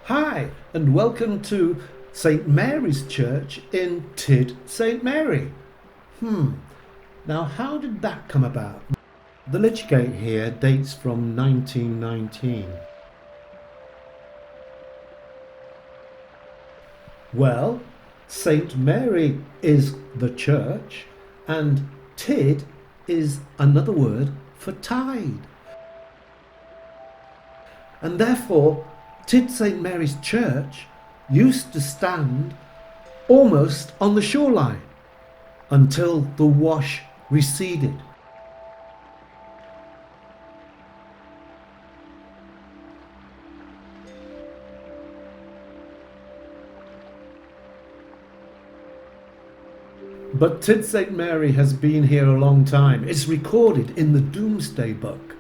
Hi, and welcome to St Mary's Church in Tydd St Mary. Now how did that come about? The lich gate here dates from 1919. Well, St Mary is the church, and Tydd is another word for tide. And therefore, Tydd St Mary's Church used to stand almost on the shoreline until the wash receded. But Tydd St Mary has been here a long time. It's recorded in the Domesday Book.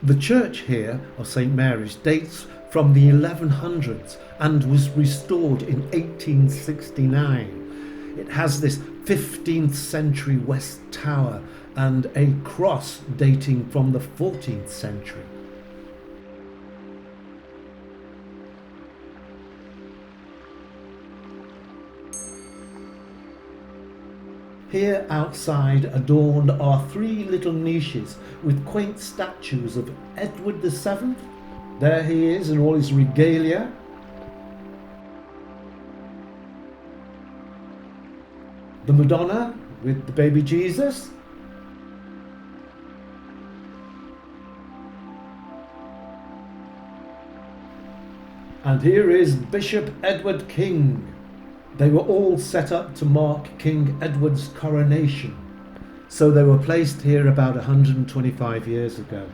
The church here of St Mary's dates from the 1100s and was restored in 1869. It has this 15th century west tower and a cross dating from the 14th century. Here outside adorned are three little niches with quaint statues of Edward VII. There he is in all his regalia. The Madonna with the baby Jesus. And here is Bishop Edward King. They were all set up to mark King Edward's coronation, so they were placed here about 125 years ago.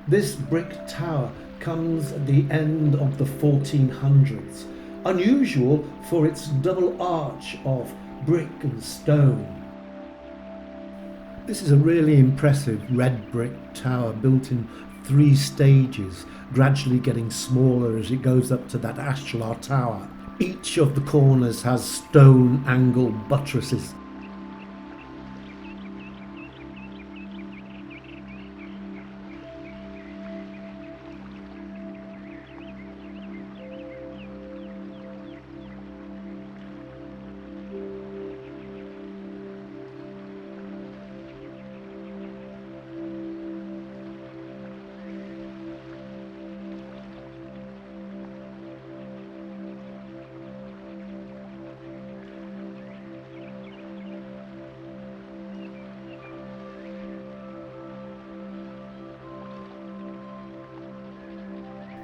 This brick tower comes at the end of the 1400s, unusual for its double arch of brick and stone. This is a really impressive red brick tower built in 3 stages, gradually getting smaller as it goes up to that ashlar tower. Each of the corners has stone angled buttresses.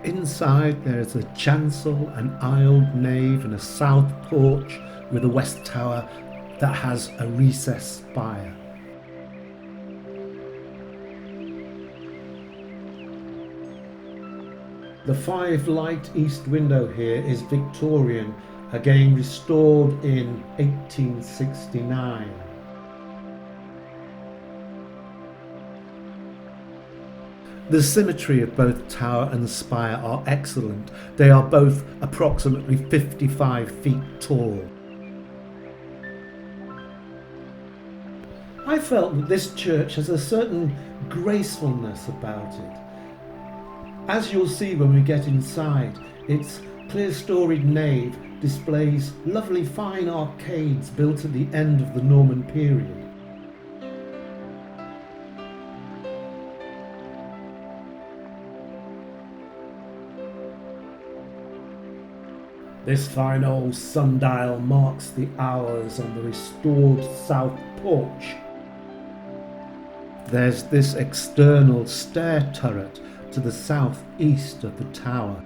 Inside there is a chancel, an aisled nave and a south porch with a west tower that has a recessed spire. The 5-light east window here is Victorian, again restored in 1869. The symmetry of both tower and spire are excellent. They are both approximately 55 feet tall. I felt that this church has a certain gracefulness about it. As you'll see when we get inside, its clear-storied nave displays lovely fine arcades built at the end of the Norman period. This fine old sundial marks the hours on the restored south porch. There's this external stair turret to the southeast of the tower.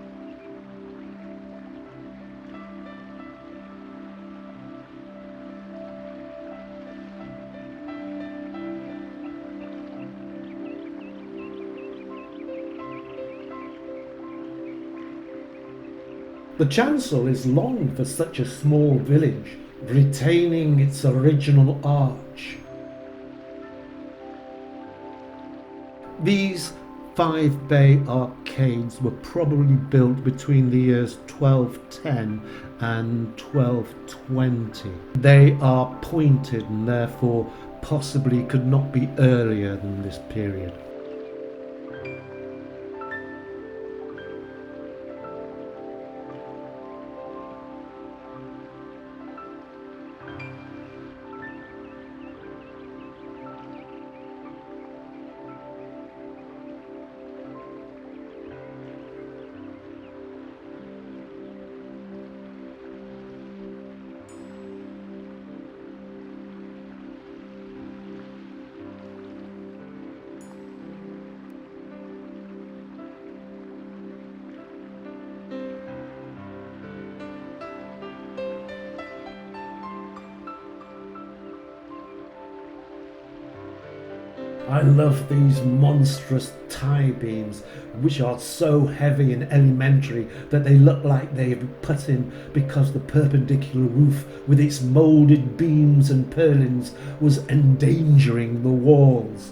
The chancel is long for such a small village, retaining its original arch. These 5-bay arcades were probably built between the years 1210 and 1220. They are pointed and therefore possibly could not be earlier than this period. I love these monstrous tie beams, which are so heavy and elementary that they look like they have been put in because the perpendicular roof with its moulded beams and purlins was endangering the walls.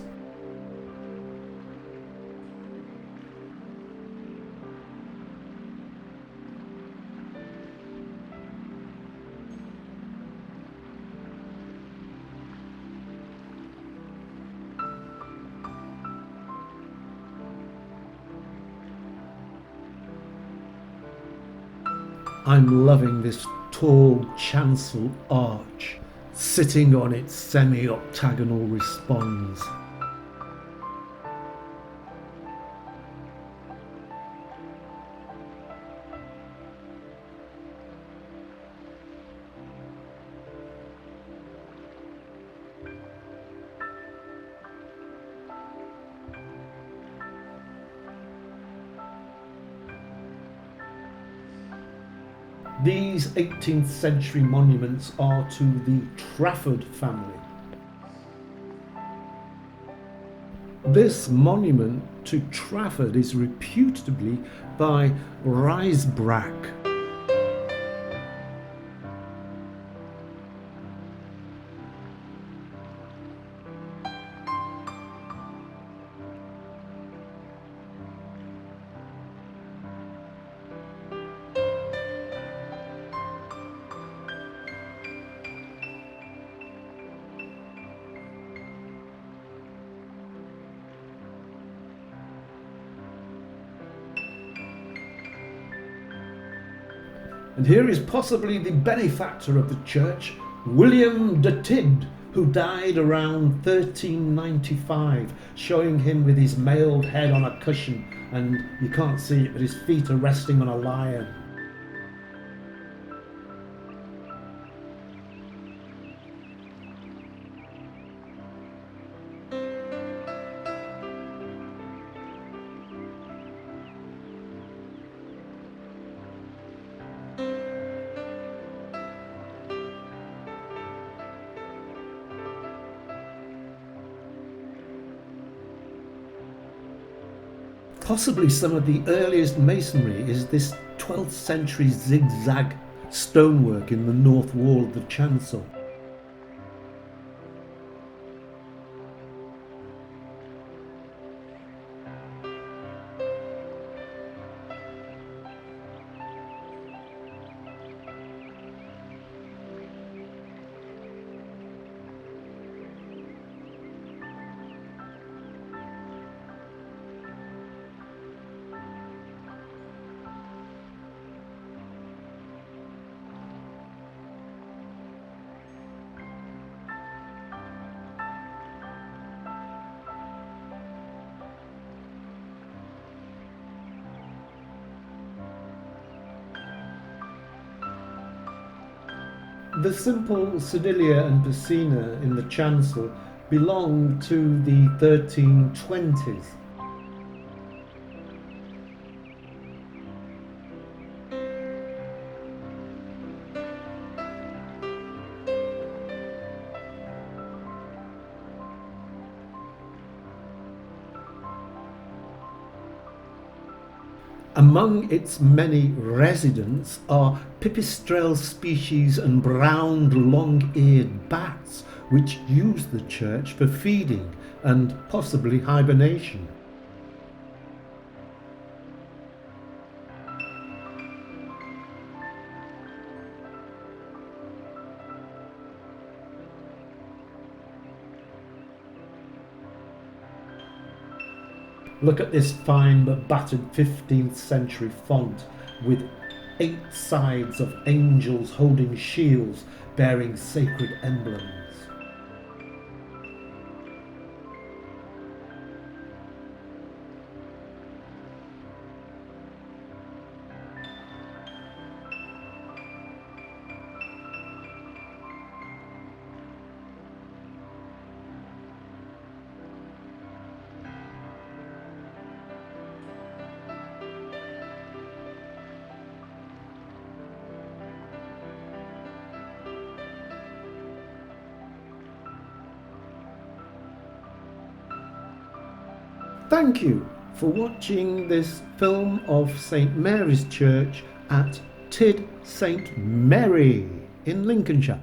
I'm loving this tall chancel arch sitting on its semi-octagonal response. These 18th century monuments are to the Trafford family. This monument to Trafford is reputably by Rysbrack. And here is possibly the benefactor of the church, William de Tydd, who died around 1395, showing him with his mailed head on a cushion, and you can't see it, but his feet are resting on a lion. Possibly some of the earliest masonry is this 12th century zigzag stonework in the north wall of the chancel. The simple sedilia and piscina in the chancel belong to the 1320s. Among its many residents are pipistrelle species and brown long-eared bats, which use the church for feeding and possibly hibernation. Look at this fine but battered 15th century font with 8 sides of angels holding shields bearing sacred emblems. Thank you for watching this film of St Mary's Church at Tydd St Mary in Lincolnshire.